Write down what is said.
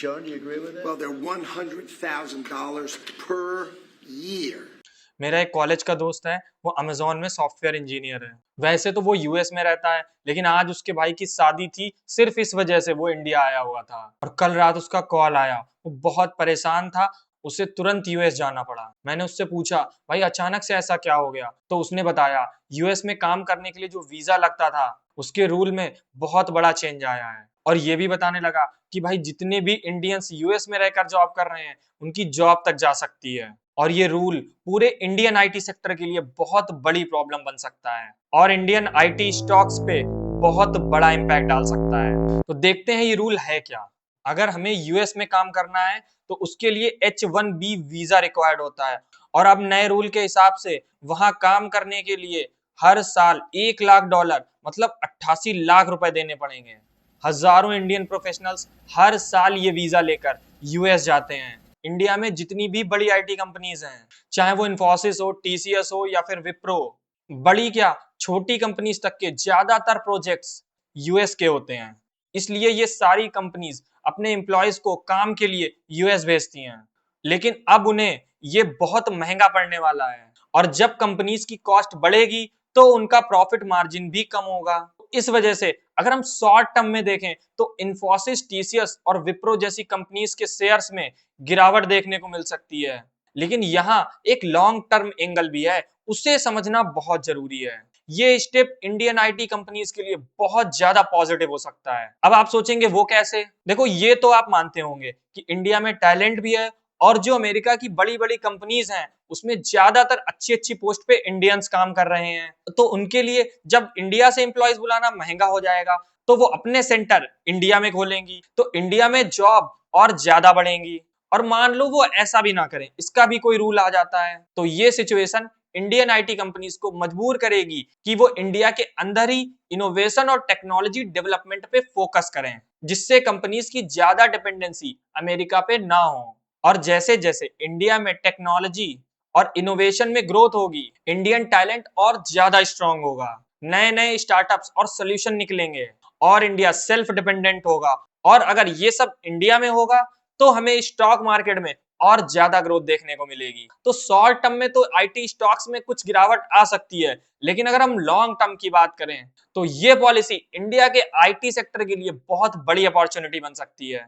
Sean, do you agree with that? Well, they're $100,000 per year. मेरा एक college का दोस्त है, वो अमेजोन में सॉफ्टवेयर इंजीनियर है। वैसे तो वो यूएस में रहता है, लेकिन आज उसके भाई की शादी थी, सिर्फ इस वजह से वो इंडिया आया हुआ था। और कल रात उसका कॉल आया, वो बहुत परेशान था, उसे तुरंत यूएस जाना पड़ा। मैंने उससे पूछा, भाई अचानक से ऐसा क्या हो गया? तो उसने बताया, यूएस में काम करने के लिए जो वीजा लगता था, उसके रूल में बहुत बड़ा चेंज आया है। और ये भी बताने लगा कि भाई जितने भी इंडियंस यूएस में रहकर जॉब कर रहे हैं, उनकी जॉब तक जा सकती है। और ये रूल पूरे इंडियन आईटी सेक्टर के लिए बहुत बड़ी प्रॉब्लम बन सकता है और इंडियन आईटी स्टॉक्स पे बहुत बड़ा इंपैक्ट डाल सकता है। तो देखते हैं ये रूल है क्या। अगर हमें यूएस में काम करना है तो उसके लिए H1B वीजा रिक्वायर्ड होता है और अब नए रूल के हिसाब से वहां काम करने के लिए हर साल $1 लाख मतलब 88 लाख रुपए देने पड़ेंगे। हजारों इंडियन प्रोफेशनल्स हर साल ये वीजा लेकर यूएस जाते हैं। इंडिया में जितनी भी बड़ी आईटी कंपनीज हैं, चाहे वो इन्फोसिस हो, टीसीएस हो या फिर विप्रो, बड़ी क्या छोटी कंपनीज तक के ज्यादातर प्रोजेक्ट्स यूएस के होते हैं। इसलिए ये सारी कंपनीज अपने एम्प्लॉयज को काम के लिए यूएस भेजती हैं। लेकिन अब उन्हें ये बहुत महंगा पड़ने वाला है और जब कंपनीज की कॉस्ट बढ़ेगी तो उनका प्रॉफिट मार्जिन भी कम होगा। इस वजह से अगर हम शॉर्ट टर्म में देखें तो इन्फोसिस, टीसीएस और विप्रो जैसी कंपनीज के शेयर्स में गिरावट देखने को मिल सकती है। लेकिन यहाँ एक लॉन्ग टर्म एंगल भी है, उसे समझना बहुत जरूरी है। ये स्टेप इंडियन आईटी कंपनीज के लिए बहुत ज्यादा पॉजिटिव हो सकता है। अब आप सोचेंगे वो कैसे? देखो, ये तो आप मानते होंगे कि इंडिया में टैलेंट भी है और जो अमेरिका की बड़ी बड़ी कंपनीज हैं उसमें ज्यादातर अच्छी अच्छी पोस्ट पे इंडियंस काम कर रहे हैं। तो उनके लिए जब इंडिया से एम्प्लॉयज बुलाना महंगा हो जाएगा तो वो अपने सेंटर इंडिया में खोलेंगी, तो इंडिया में जॉब और ज्यादा बढ़ेंगी। और मान लो वो ऐसा भी ना करें, इसका भी कोई रूल आ जाता है, तो ये सिचुएशन इंडियन आईटी कंपनीज को मजबूर करेगी कि वो इंडिया के अंदर ही इनोवेशन और टेक्नोलॉजी डेवलपमेंट पे फोकस करें, जिससे कंपनीज की ज्यादा डिपेंडेंसी अमेरिका पे ना हो। और जैसे जैसे इंडिया में टेक्नोलॉजी और इनोवेशन में ग्रोथ होगी, इंडियन टैलेंट और ज्यादा स्ट्रांग होगा, नए नए स्टार्टअप्स और सोल्यूशन निकलेंगे और इंडिया सेल्फ डिपेंडेंट होगा। और अगर ये सब इंडिया में होगा तो हमें स्टॉक मार्केट में और ज्यादा ग्रोथ देखने को मिलेगी। तो शॉर्ट टर्म में तो आईटी स्टॉक्स में कुछ गिरावट आ सकती है, लेकिन अगर हम लॉन्ग टर्म की बात करें तो ये पॉलिसी इंडिया के आईटी सेक्टर के लिए बहुत बड़ी अपॉर्चुनिटी बन सकती है।